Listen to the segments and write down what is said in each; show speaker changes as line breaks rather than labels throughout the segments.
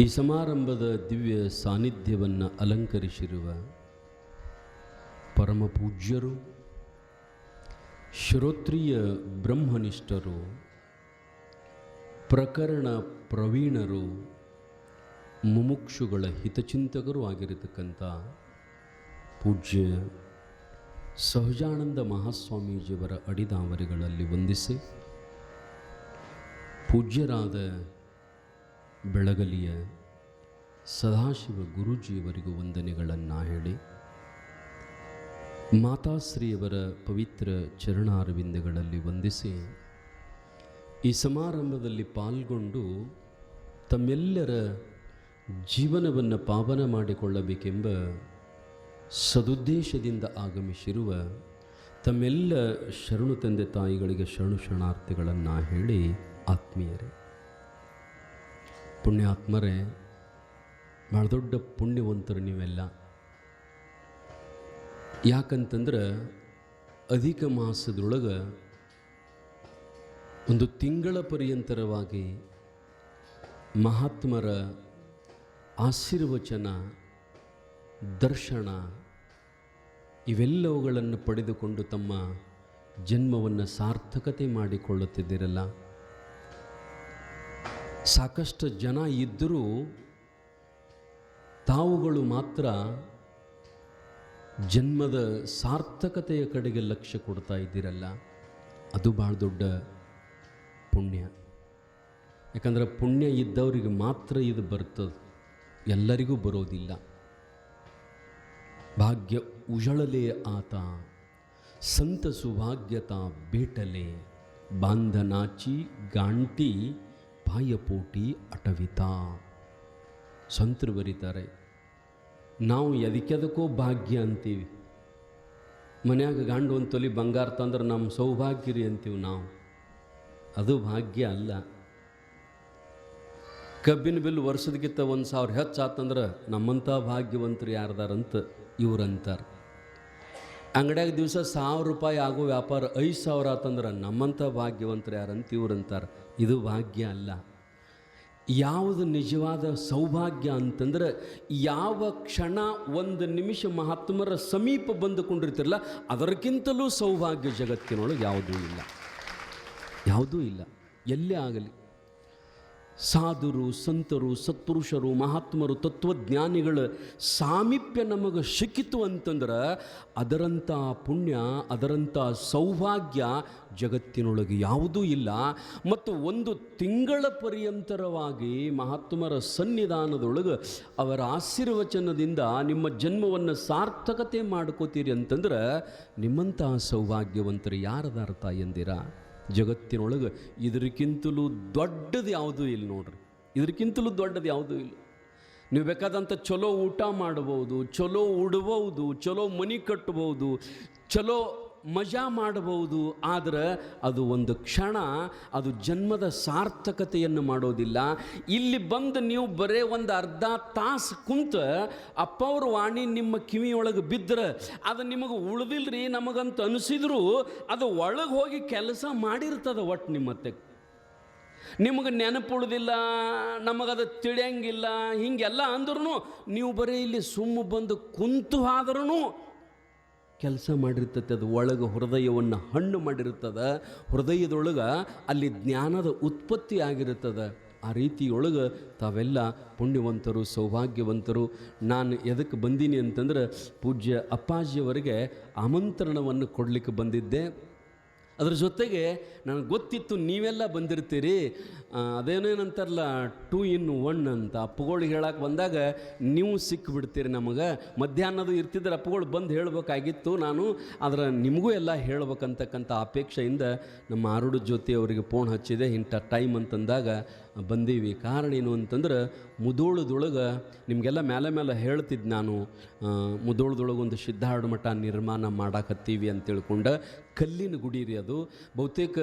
ಈ ಸಮಾರಂಭದ ದಿವ್ಯ ಸಾನ್ನಿಧ್ಯವನ್ನು ಅಲಂಕರಿಸಿರುವ ಪರಮ ಪೂಜ್ಯರು, ಶ್ರೋತ್ರಿಯ ಬ್ರಹ್ಮನಿಷ್ಠರು, ಪ್ರಕರಣ ಪ್ರವೀಣರು, ಮುಮುಕ್ಷುಗಳ ಹಿತಚಿಂತಕರು ಆಗಿರತಕ್ಕಂಥ ಪೂಜ್ಯ ಸಹಜಾನಂದ ಮಹಾಸ್ವಾಮೀಜಿಯವರ ಅಡಿದಾವರಿಗಳಲ್ಲಿ ವಂದಿಸಿ, ಪೂಜ್ಯರಾದ ಬೆಳಗಲಿಯ ಸದಾಶಿವ ಗುರೂಜಿಯವರಿಗೂ ವಂದನೆಗಳನ್ನು ಹೇಳಿ, ಮಾತಾಶ್ರೀಯವರ ಪವಿತ್ರ ಚರಣಾರವಿಂದಗಳಲ್ಲಿ ವಂದಿಸಿ, ಈ ಸಮಾರಂಭದಲ್ಲಿ ಪಾಲ್ಗೊಂಡು ತಮ್ಮೆಲ್ಲರ ಜೀವನವನ್ನು ಪಾವನ ಮಾಡಿಕೊಳ್ಳಬೇಕೆಂಬ ಸದುದ್ದೇಶದಿಂದ ಆಗಮಿಸಿರುವ ತಮ್ಮೆಲ್ಲ ಶರಣು ತಂದೆ ತಾಯಿಗಳಿಗೆ ಶರಣು ಶರಣಾರ್ಥಿಗಳನ್ನು ಹೇಳಿ, ಆತ್ಮೀಯರೇ, ಪುಣ್ಯಾತ್ಮರೇ, ಭಾಳ ದೊಡ್ಡ ಪುಣ್ಯವಂತರು ನೀವೆಲ್ಲ. ಯಾಕಂತಂದ್ರೆ ಅಧಿಕ ಮಾಸದೊಳಗೆ ಒಂದು ತಿಂಗಳ ಪರ್ಯಂತರವಾಗಿ ಮಹಾತ್ಮರ ಆಶೀರ್ವಚನ, ದರ್ಶನ ಇವೆಲ್ಲವುಗಳನ್ನು ಪಡೆದುಕೊಂಡು ತಮ್ಮ ಜನ್ಮವನ್ನು ಸಾರ್ಥಕತೆ ಮಾಡಿಕೊಳ್ಳುತ್ತಿದ್ದೀರಲ್ಲ. ಸಾಕಷ್ಟು ಜನ ಇದ್ದರೂ ತಾವುಗಳು ಮಾತ್ರ ಜನ್ಮದ ಸಾರ್ಥಕತೆಯ ಕಡೆಗೆ ಲಕ್ಷ್ಯ ಕೊಡ್ತಾ ಇದ್ದೀರಲ್ಲ, ಅದು ಭಾಳ ದೊಡ್ಡ ಪುಣ್ಯ. ಯಾಕಂದರೆ ಪುಣ್ಯ ಇದ್ದವರಿಗೆ ಮಾತ್ರ ಇದು ಬರ್ತದೆ, ಎಲ್ಲರಿಗೂ ಬರೋದಿಲ್ಲ. ಭಾಗ್ಯ ಉಜಳಲೆ ಆತ ಸಂತ ಸುಭಾಗ್ಯತಾ ಬೇಟಲೆ ಬಾಂಧನಾಚಿ ಗಾಂಟಿ ಪಾಯಪೋಟಿ ಅಟವಿತಾ. ಸಂತರು ಬರೀತಾರೆ, ನಾವು ಎದಕ್ಕೆದಕ್ಕೋ ಭಾಗ್ಯ ಅಂತೀವಿ. ಮನ್ಯಾಗ ಗಂಡು ಒಂದು ತೊಲಿ ಬಂಗಾರ ತಂದ್ರೆ ನಮ್ಮ ಸೌಭಾಗ್ಯರಿ ಅಂತೀವಿ ನಾವು. ಅದು ಭಾಗ್ಯ ಅಲ್ಲ. ಕಬ್ಬಿನ ಬಿಲ್ ವರ್ಷದಕ್ಕಿಂತ 1,000 ಹೆಚ್ಚಾತಂದ್ರೆ ನಮ್ಮಂಥ ಭಾಗ್ಯವಂತರು ಯಾರ್ದಾರಂತ ಇವ್ರಂತಾರೆ. ಅಂಗಡಿಯಾಗ ದಿವಸ 1,000 ರೂಪಾಯಿ ಆಗೋ ವ್ಯಾಪಾರ 5,000 ಆತಂದ್ರೆ ನಮ್ಮಂಥ ಭಾಗ್ಯವಂತರು ಯಾರಂತ ಇವ್ರಂತಾರೆ. ಇದು ಭಾಗ್ಯ ಅಲ್ಲ. ಯಾವುದು ನಿಜವಾದ ಸೌಭಾಗ್ಯ ಅಂತಂದ್ರೆ, ಯಾವ ಕ್ಷಣ ಒಂದು ನಿಮಿಷ ಮಹಾತ್ಮರ ಸಮೀಪ ಬಂದುಕೊಂಡಿರ್ತಿರಲ್ಲ, ಅದಕ್ಕಿಂತಲೂ ಸೌಭಾಗ್ಯ ಜಗತ್ತಿನೊಳಗೆ ಯಾವುದೂ ಇಲ್ಲ, ಯಾವುದೂ ಇಲ್ಲ. ಎಲ್ಲೇ ಆಗಲಿ, ಸಾಧುರು, ಸಂತರು, ಸತ್ಪುರುಷರು, ಮಹಾತ್ಮರು, ತತ್ವಜ್ಞಾನಿಗಳ ಸಾಮೀಪ್ಯ ನಮಗೆ ಸಿಕ್ಕಿತು ಅಂತಂದ್ರೆ ಅದರಂಥ ಪುಣ್ಯ, ಅದರಂಥ ಸೌಭಾಗ್ಯ ಜಗತ್ತಿನೊಳಗೆ ಯಾವುದೂ ಇಲ್ಲ. ಮತ್ತು ಒಂದು ತಿಂಗಳ ಪರ್ಯಂತರವಾಗಿ ಮಹಾತ್ಮರ ಸನ್ನಿಧಾನದೊಳಗೆ ಅವರ ಆಶೀರ್ವಚನದಿಂದ ನಿಮ್ಮ ಜನ್ಮವನ್ನು ಸಾರ್ಥಕತೆ ಮಾಡ್ಕೋತೀರಿ ಅಂತಂದ್ರೆ ನಿಮ್ಮಂಥ ಸೌಭಾಗ್ಯವಂತರು ಯಾರದಾರ ತಾಯಂದಿರ? ಜಗತ್ತಿನೊಳಗೆ ಇದಕ್ಕಿಂತಲೂ ದೊಡ್ಡದು ಯಾವುದೂ ಇಲ್ಲ ನೋಡ್ರಿ. ಇದಕ್ಕಿಂತಲೂ ದೊಡ್ಡದು ಯಾವುದೂ ಇಲ್ಲ. ನೀವು ಬೇಕಾದಂಥ ಚಲೋ ಊಟ ಮಾಡ್ಬೋದು, ಚಲೋ ಉಡ್ಬೋದು, ಚಲೋ ಮನೆ ಕಟ್ಬೋದು, ಚಲೋ ಮಜಾ ಮಾಡಬಹುದು. ಆದರೆ ಅದು ಒಂದು ಕ್ಷಣ, ಅದು ಜನ್ಮದ ಸಾರ್ಥಕತೆಯನ್ನು ಮಾಡೋದಿಲ್ಲ. ಇಲ್ಲಿ ಬಂದು ನೀವು ಬರೇ ಒಂದು ಅರ್ಧ ತಾಸು ಕುಂತ ಅಪ್ಪವ್ರ ವಾಣಿ ನಿಮ್ಮ ಕಿವಿಯೊಳಗೆ ಬಿದ್ದರೆ ಅದು ನಿಮಗೆ ಉಳಿದಿಲ್ರಿ ನಮಗಂತ ಅನಿಸಿದ್ರು ಅದು ಒಳಗೆ ಹೋಗಿ ಕೆಲಸ ಮಾಡಿರ್ತದೆ. ಒಟ್ಟು ನಿಮ್ಮತ್ತೆ ನಿಮಗೆ ನೆನಪುಳಿದಿಲ್ಲ, ನಮಗದು ತಿಳಿಯಂಗಿಲ್ಲ, ಹೀಗೆಲ್ಲ ಅಂದ್ರೂ ನೀವು ಬರೀ ಇಲ್ಲಿ ಸುಮ್ಮ ಬಂದು ಕುಂತು ಆದ್ರೂ ಕೆಲಸ ಮಾಡಿರ್ತದೆ. ಅದು ಒಳಗೆ ಹೃದಯವನ್ನು ಹಣ್ಣು ಮಾಡಿರ್ತದೆ. ಹೃದಯದೊಳಗೆ ಅಲ್ಲಿ ಜ್ಞಾನದ ಉತ್ಪತ್ತಿ ಆಗಿರುತ್ತದೆ. ಆ ರೀತಿಯೊಳಗೆ ತಾವೆಲ್ಲ ಪುಣ್ಯವಂತರು, ಸೌಭಾಗ್ಯವಂತರು. ನಾನು ಎದಕ್ಕೆ ಬಂದೀನಿ ಅಂತಂದ್ರೆ ಪೂಜ್ಯ ಅಪ್ಪಾಜಿಯವರಿಗೆ ಆಮಂತ್ರಣವನ್ನು ಕೊಡಲಿಕ್ಕೆ ಬಂದಿದ್ದೆ. ಅದ್ರ ಜೊತೆಗೆ ನನಗೆ ಗೊತ್ತಿತ್ತು ನೀವೆಲ್ಲ ಬಂದಿರ್ತೀರಿ. ಅದೇನೇನಂತಾರಲ್ಲ 2 in 1 ಅಂತ. ಅಪ್ಪುಗಳಿಗೆ ಹೇಳಕ್ಕೆ ಬಂದಾಗ ನೀವು ಸಿಕ್ಕಿಬಿಡ್ತೀರಿ ನಮಗೆ. ಮಧ್ಯಾಹ್ನದು ಇರ್ತಿದ್ರೆ ಅಪ್ಪುಗಳು ಬಂದು ಹೇಳಬೇಕಾಗಿತ್ತು ನಾನು, ಆದರೆ ನಿಮಗೂ ಎಲ್ಲ ಹೇಳ್ಬೇಕಂತಕ್ಕಂಥ ಅಪೇಕ್ಷೆಯಿಂದ ನಮ್ಮ ಆರುಡು ಜ್ಯೋತಿ ಅವರಿಗೆ ಫೋನ್ ಹಚ್ಚಿದೆ. ಇಂಥ ಟೈಮ್ ಅಂತಂದಾಗ ಬಂದೀವಿ. ಕಾರಣ ಏನು ಅಂತಂದ್ರೆ ಮುಧೋಳದೊಳಗೆ ನಿಮಗೆಲ್ಲ ಮೇಲೆ ಹೇಳ್ತಿದ್ದು ನಾನು, ಮುಧೋಳದೊಳಗೆ ಒಂದು ಸಿದ್ಧಾರೂಢ ಮಠ ನಿರ್ಮಾಣ ಮಾಡಾಕತ್ತೀವಿ ಅಂತ ತಿಳ್ಕೊಂಡು. ಕಲ್ಲಿನ ಗುಡಿ ರೀ ಅದು. ಬಹುತೇಕ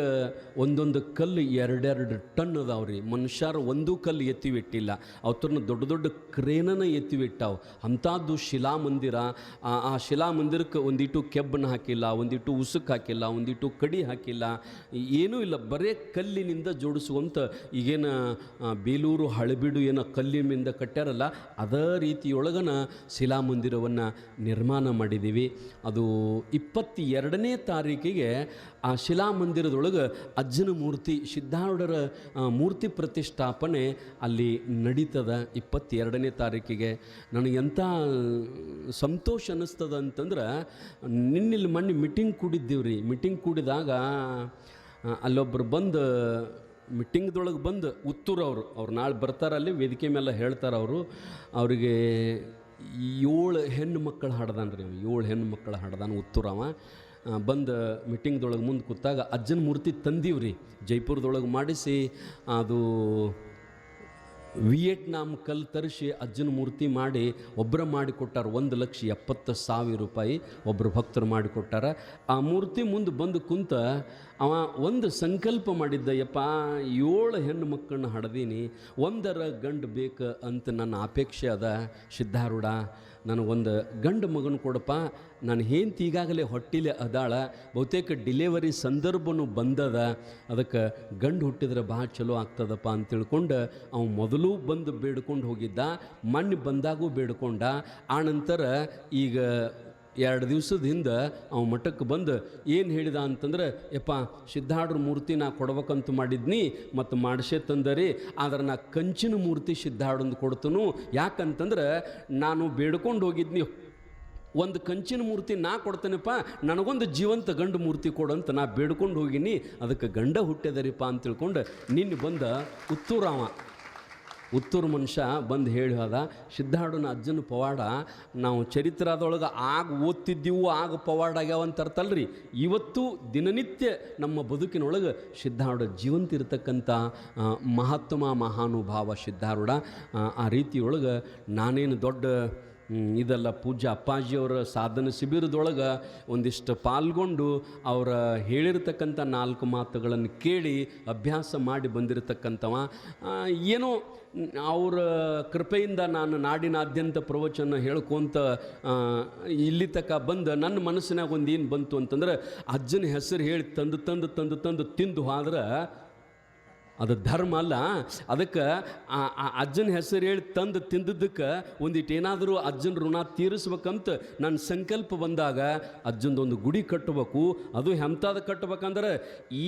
ಒಂದೊಂದು ಕಲ್ಲು 2-2 ಟನ್ ಅದಾವ್ರಿ. ಮನುಷ್ಯರು ಒಂದೂ ಕಲ್ಲು ಎತ್ತಿವಿಟ್ಟಿಲ್ಲ, ಅವತ್ರನ್ನ ದೊಡ್ಡ ದೊಡ್ಡ ಕ್ರೇನನ ಎತ್ತಿವಿಟ್ಟಾವು. ಅಂಥದ್ದು ಶಿಲಾಮಂದಿರ. ಆ ಶಿಲಾಮಂದಿರಕ್ಕೆ ಒಂದಿಟ್ಟು ಕೆಬ್ಬನ್ನು ಹಾಕಿಲ್ಲ, ಒಂದಿಟ್ಟು ಉಸುಕು ಹಾಕಿಲ್ಲ, ಒಂದಿಟ್ಟು ಕಡಿ ಹಾಕಿಲ್ಲ, ಏನೂ ಇಲ್ಲ. ಬರೇ ಕಲ್ಲಿನಿಂದ ಜೋಡಿಸುವಂಥ ಈಗೇನು ಬೇಲೂರು ಹಳೆಬೀಡು ಏನೋ ಕಲ್ಲಿನಿಂದ ಕಟ್ಟ್ಯಾರಲ್ಲ ಅದೇ ರೀತಿಯೊಳಗನ ಶಿಲಾಮಂದಿರವನ್ನು ನಿರ್ಮಾಣ ಮಾಡಿದ್ದೀವಿ. ಅದು 22ನೇ ತಾರೀಕಿಗೆ ಆ ಶಿಲಾಮಂದಿರದೊಳಗೆ ಅಜ್ಜನ ಮೂರ್ತಿ ಸಿದ್ಧಾರೂಢರ ಮೂರ್ತಿ ಪ್ರತಿಷ್ಠಾಪನೆ ಅಲ್ಲಿ ನಡೀತದ 22ನೇ ತಾರೀಕಿಗೆ. ನನಗೆ ಎಂಥ ಸಂತೋಷ ಅನ್ನಿಸ್ತದ ಅಂತಂದ್ರೆ, ನಿನ್ನಿಲ್ಲಿ ಮೊನ್ನೆ ಮೀಟಿಂಗ್ ಕೂಡಿದ್ದೀವಿ ರೀ. ಮೀಟಿಂಗ್ ಕೂಡಿದಾಗ ಅಲ್ಲೊಬ್ಬರು ಬಂದು ಮೀಟಿಂಗ್ದೊಳಗೆ ಬಂದು ಅವ್ರು ನಾಳೆ ಬರ್ತಾರಲ್ಲಿ ವೇದಿಕೆ ಮೇಲೆ ಹೇಳ್ತಾರೆ. ಅವರಿಗೆ 7 ಹೆಣ್ಣು ಮಕ್ಕಳು ಹಾಡ್ದಾನ್ರಿ. 7 ಹೆಣ್ಣು ಮಕ್ಕಳು ಹಾಡ್ದಾನ ಉತ್ತೂರವ. ಬಂದು ಮೀಟಿಂಗ್ದೊಳಗೆ ಮುಂದೆ ಕೂತಾಗ ಅಜ್ಜನ ಮೂರ್ತಿ ತಂದೀವ್ರಿ, ಜೈಪುರದೊಳಗೆ ಮಾಡಿಸಿ ಅದು ವಿಯೆಟ್ನಾಮ್ ಕಲ್ಲು ತರಿಸಿ ಅಜ್ಜನ ಮೂರ್ತಿ ಮಾಡಿ ಒಬ್ಬರು ಮಾಡಿಕೊಟ್ಟಾರ. 1,70,000 ರೂಪಾಯಿ ಒಬ್ಬರು ಭಕ್ತರು ಮಾಡಿಕೊಟ್ಟಾರ. ಆ ಮೂರ್ತಿ ಮುಂದೆ ಬಂದು ಕುಂತ ಅವ ಒಂದು ಸಂಕಲ್ಪ ಮಾಡಿದ್ದ, ಯಪ್ಪ 7 ಹೆಣ್ಣು ಮಕ್ಕಳನ್ನ ಹಡ್ದೀನಿ, ಒಂದರ ಗಂಡು ಬೇಕು ಅಂತ ನನ್ನ ಅಪೇಕ್ಷೆ ಅದ. ಸಿದ್ಧಾರೂಢ, ನನಗೊಂದು ಗಂಡು ಮಗನ ಕೊಡಪ್ಪ, ನಾನು ಹೆಂಡ್ತಿ ಈಗಾಗಲೇ ಹೊಟ್ಟಿಲೆ ಅದಾಳ, ಬಹುತೇಕ ಡಿಲೆವರಿ ಸಂದರ್ಭನೂ ಬಂದದ, ಅದಕ್ಕೆ ಗಂಡು ಹುಟ್ಟಿದ್ರೆ ಭಾಳ ಚಲೋ ಆಗ್ತದಪ್ಪ ಅಂತ ತಿಳ್ಕೊಂಡು ಅವ ಮೊದಲು ಬಂದು ಬೇಡ್ಕೊಂಡು ಹೋಗಿದ್ದ. ಮೊನ್ನೆ ಬಂದಾಗೂ ಬೇಡ್ಕೊಂಡ. ಆನಂತರ ಈಗ 2 ದಿವಸದ ಹಿಂದೆ ಅವ ಮಠಕ್ಕೆ ಬಂದು ಏನು ಹೇಳಿದ ಅಂತಂದ್ರೆ, ಯಪ್ಪ ಸಿದ್ಧಾರೂಢರ ಮೂರ್ತಿ ನಾ ಕೊಡ್ಬೇಕಂತ ಮಾಡಿದ್ನಿ ಮತ್ತು ಮಾಡಿಸೇ ತಂದರಿ, ಆದ್ರೆ ನಾ ಕಂಚಿನ ಮೂರ್ತಿ ಸಿದ್ಧಾರೂಢಂದು ಕೊಡ್ತನು. ಯಾಕಂತಂದ್ರೆ ನಾನು ಬೇಡ್ಕೊಂಡು ಹೋಗಿದ್ನಿ, ಒಂದು ಕಂಚಿನ ಮೂರ್ತಿ ನಾ ಕೊಡ್ತೇನೆಪ್ಪ, ನನಗೊಂದು ಜೀವಂತ ಗಂಡು ಮೂರ್ತಿ ಕೊಡಂತ ನಾ ಬೇಡ್ಕೊಂಡು ಹೋಗಿನಿ, ಅದಕ್ಕೆ ಗಂಡ ಹುಟ್ಟಿದರಿಪ್ಪ ಅಂತ ತಿಳ್ಕೊಂಡು ನಿನ್ನೆ ಬಂದ ಉತ್ತೂರು ಮನುಷ್ಯ ಬಂದು ಹೇಳಿ ಹೋದ. ಸಿದ್ಧಾರೂಢನ ಅಜ್ಜನ ಪವಾಡ ನಾವು ಚರಿತ್ರೆದೊಳಗೆ ಆಗ ಓದ್ತಿದ್ದೀವು, ಆಗ ಪವಾಡ ಆಗ್ಯಾವಂತ ಅರ್ಥಲ್ರಿ. ಇವತ್ತು ದಿನನಿತ್ಯ ನಮ್ಮ ಬದುಕಿನೊಳಗೆ ಸಿದ್ಧಾರೂಢ ಜೀವಂತ ಇರತಕ್ಕಂಥ ಮಹಾನುಭಾವ ಸಿದ್ಧಾರೂಢ. ಆ ರೀತಿಯೊಳಗೆ ನಾನೇನು ದೊಡ್ಡ ಇದೆಲ್ಲ ಪೂಜ್ಯ ಅಪ್ಪಾಜಿಯವರ ಸಾಧನ ಶಿಬಿರದೊಳಗೆ ಒಂದಿಷ್ಟು ಪಾಲ್ಗೊಂಡು ಅವರ ಹೇಳಿರ್ತಕ್ಕಂಥ 4 ಮಾತುಗಳನ್ನು ಕೇಳಿ ಅಭ್ಯಾಸ ಮಾಡಿ ಬಂದಿರತಕ್ಕಂಥವ. ಏನೋ ಅವರ ಕೃಪೆಯಿಂದ ನಾನು ನಾಡಿನಾದ್ಯಂತ ಪ್ರವಚನ ಹೇಳ್ಕೊಂತ ಇಲ್ಲಿ ತನಕ ಬಂದು ನನ್ನ ಮನಸ್ಸಿನಾಗ ಒಂದು ಏನು ಬಂತು ಅಂತಂದ್ರೆ, ಅಜ್ಜನ ಹೆಸರು ಹೇಳಿ ತಂದು ತಿಂದು ಹೋದ್ರೆ ಅದು ಧರ್ಮ ಅಲ್ಲ. ಅದಕ್ಕೆ ಅಜ್ಜನ ಹೆಸರು ಹೇಳಿ ತಂದು ತಿಂದದ್ದಕ್ಕೆ ಒಂದಿಟ್ಟು ಏನಾದರೂ ಅಜ್ಜನ ಋಣ ತೀರಿಸ್ಬೇಕಂತ ನನ್ನ ಸಂಕಲ್ಪ ಬಂದಾಗ ಅಜ್ಜನದೊಂದು ಗುಡಿ ಕಟ್ಟಬೇಕು. ಅದು ಎಂಥದ್ದು ಕಟ್ಟಬೇಕಂದ್ರೆ,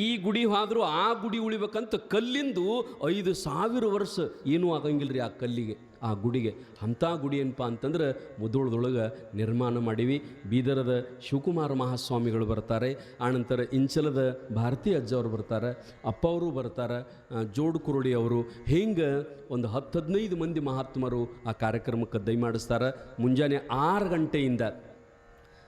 ಈ ಗುಡಿ ಹೋದರೂ ಆ ಗುಡಿ ಉಳಿಬೇಕಂತ ಕಲ್ಲಿಂದು 5,000 ವರ್ಷ ಏನೂ ಆಗಂಗಿಲ್ಲ ರೀ ಆ ಕಲ್ಲಿಗೆ, ಆ ಗುಡಿಗೆ. ಅಂಥ ಗುಡಿ ಏನಪ್ಪ ಅಂತಂದ್ರೆ ಮುಧೋಳದೊಳಗೆ ನಿರ್ಮಾಣ ಮಾಡೀವಿ. ಬೀದರದ ಶಿವಕುಮಾರ ಮಹಾಸ್ವಾಮಿಗಳು ಬರ್ತಾರೆ, ಆನಂತರ ಇಂಚಲದ ಭಾರತೀ ಅಜ್ಜವರು ಬರ್ತಾರೆ, ಅಪ್ಪ ಅವರು ಬರ್ತಾರೆ, ಜೋಡು ಕುರುಡಿ ಅವರು, ಹಿಂಗೆ ಒಂದು 10-15 ಮಂದಿ ಮಹಾತ್ಮರು ಆ ಕಾರ್ಯಕ್ರಮಕ್ಕೆ ದಯಮಾಡಿಸ್ತಾರೆ. ಮುಂಜಾನೆ 6 ಗಂಟೆಯಿಂದ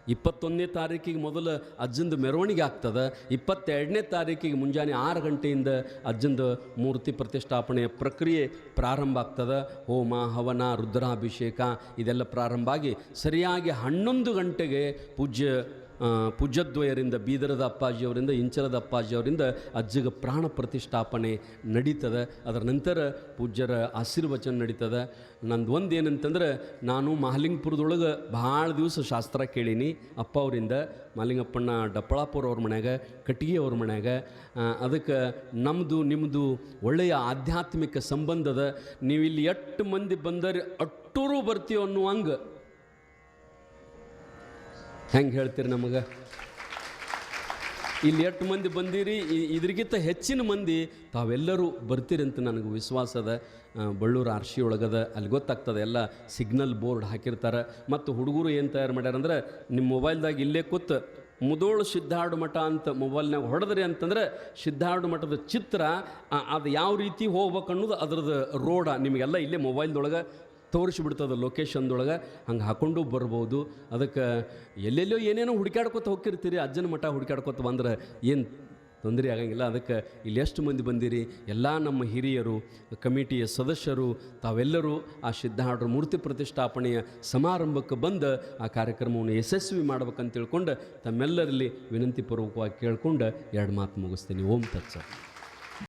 21ನೇ ತಾರೀಕಿಗೆ ಮೊದಲು ಅಜ್ಜಂದು ಮೆರವಣಿಗೆ ಆಗ್ತದೆ. 22ನೇ ತಾರೀಕಿಗೆ ಮುಂಜಾನೆ 6 ಗಂಟೆಯಿಂದ ಅಜ್ಜಂದು ಮೂರ್ತಿ ಪ್ರತಿಷ್ಠಾಪನೆಯ ಪ್ರಕ್ರಿಯೆ ಪ್ರಾರಂಭ ಆಗ್ತದೆ. ಹೋಮ ಹವನ ರುದ್ರಾಭಿಷೇಕ ಇದೆಲ್ಲ ಪ್ರಾರಂಭ ಆಗಿ ಸರಿಯಾಗಿ 11 ಗಂಟೆಗೆ ಪೂಜ್ಯದ್ವಯರಿಂದ, ಬೀದರದ ಅಪ್ಪಾಜಿಯವರಿಂದ, ಇಂಚಲದ ಅಪ್ಪಾಜಿಯವರಿಂದ ಅಜ್ಜಗೆ ಪ್ರಾಣ ಪ್ರತಿಷ್ಠಾಪನೆ ನಡೀತದೆ. ಅದರ ನಂತರ ಪೂಜ್ಯರ ಆಶೀರ್ವಚನ ನಡೀತದೆ. ನಂದು ಒಂದು ಏನಂತಂದ್ರೆ, ನಾನು ಮಹಾಲಿಂಗಪುರದೊಳಗೆ ಭಾಳ ದಿವಸ ಶಾಸ್ತ್ರ ಕೇಳೀನಿ ಅಪ್ಪ ಅವರಿಂದ. ಮಹಾಲಿಂಗಪ್ಪಣ್ಣ ಡಪ್ಪಳಾಪುರ ಅವ್ರ ಮನ್ಯಾಗ, ಕಟ್ಟಿಗೆ ಅವ್ರ ಮನ್ಯಾಗ. ಅದಕ್ಕೆ ನಮ್ಮದು ನಿಮ್ಮದು ಒಳ್ಳೆಯ ಆಧ್ಯಾತ್ಮಿಕ ಸಂಬಂಧದ. ನೀವು ಇಲ್ಲಿ 8 ಮಂದಿ ಬಂದರೆ ಅಟ್ಟೂರು ಬರ್ತೀವಿ ಅನ್ನುವಂಗೆ ಹೆಂಗೆ ಹೇಳ್ತೀರಿ ನಮಗೆ? ಇಲ್ಲಿ 8 ಮಂದಿ ಬಂದಿರಿ, ಇದ್ರಿಗಿಂತ ಹೆಚ್ಚಿನ ಮಂದಿ ತಾವೆಲ್ಲರೂ ಬರ್ತೀರಿ ಅಂತ ನನಗೆ ವಿಶ್ವಾಸ ಅದ. ಬಳ್ಳೂರು ಆರ್ಶಿ ಒಳಗದ, ಅಲ್ಲಿ ಗೊತ್ತಾಗ್ತದೆ, ಎಲ್ಲ ಸಿಗ್ನಲ್ ಬೋರ್ಡ್ ಹಾಕಿರ್ತಾರೆ. ಮತ್ತು ಹುಡುಗರು ಏನು ತಯಾರು ಮಾಡ್ಯಾರಂದ್ರೆ, ನಿಮ್ಮ ಮೊಬೈಲ್ದಾಗ ಇಲ್ಲೇ ಕೂತು ಮುಧೋಳ ಸಿದ್ಧಾರೂಢ ಮಠ ಅಂತ ಮೊಬೈಲ್ನಾಗ ಹೊಡೆದ್ರಿ ಅಂತಂದ್ರೆ ಸಿದ್ಧಾರೂಢ ಮಠದ ಚಿತ್ರ, ಅದು ಯಾವ ರೀತಿ ಹೋಗ್ಬೇಕು ಅನ್ನೋದು ಅದ್ರದ್ದು ರೋಡ ನಿಮಗೆಲ್ಲ ಇಲ್ಲೇ ಮೊಬೈಲ್ದೊಳಗೆ ತೋರಿಸಿಬಿಡ್ತದೆ, ಲೊಕೇಶನ್ದೊಳಗೆ. ಹಂಗೆ ಹಾಕ್ಕೊಂಡು ಬರ್ಬೋದು. ಅದಕ್ಕೆ ಎಲ್ಲೆಲ್ಲೋ ಏನೇನೋ ಹುಡುಕಾಡ್ಕೊತ ಹೋಗ್ತಿರ್ತೀರಿ, ಅಜ್ಜನ ಮಠ ಹುಡುಕಾಡ್ಕೊತ ಬಂದ್ರೆ ಏನು ತೊಂದರೆ ಆಗಂಗಿಲ್ಲ. ಅದಕ್ಕೆ ಇಲ್ಲಿ ಎಷ್ಟು ಮಂದಿ ಬಂದಿರಿ, ಎಲ್ಲ ನಮ್ಮ ಹಿರಿಯರು, ಕಮಿಟಿಯ ಸದಸ್ಯರು, ತಾವೆಲ್ಲರೂ ಆ ಸಿದ್ಧಾರೂಢರ ಮೂರ್ತಿ ಪ್ರತಿಷ್ಠಾಪನೆಯ ಸಮಾರಂಭಕ್ಕೆ ಬಂದು ಆ ಕಾರ್ಯಕ್ರಮವನ್ನು ಯಶಸ್ವಿ ಮಾಡ್ಬೇಕಂತ ತಿಳ್ಕೊಂಡು ತಮ್ಮೆಲ್ಲರಲ್ಲಿ ವಿನಂತಿ ಪೂರ್ವಕವಾಗಿ ಕೇಳ್ಕೊಂಡು 2 ಮಾತು ಮುಗಿಸ್ತೀನಿ. ಓಂ ತತ್ಸ.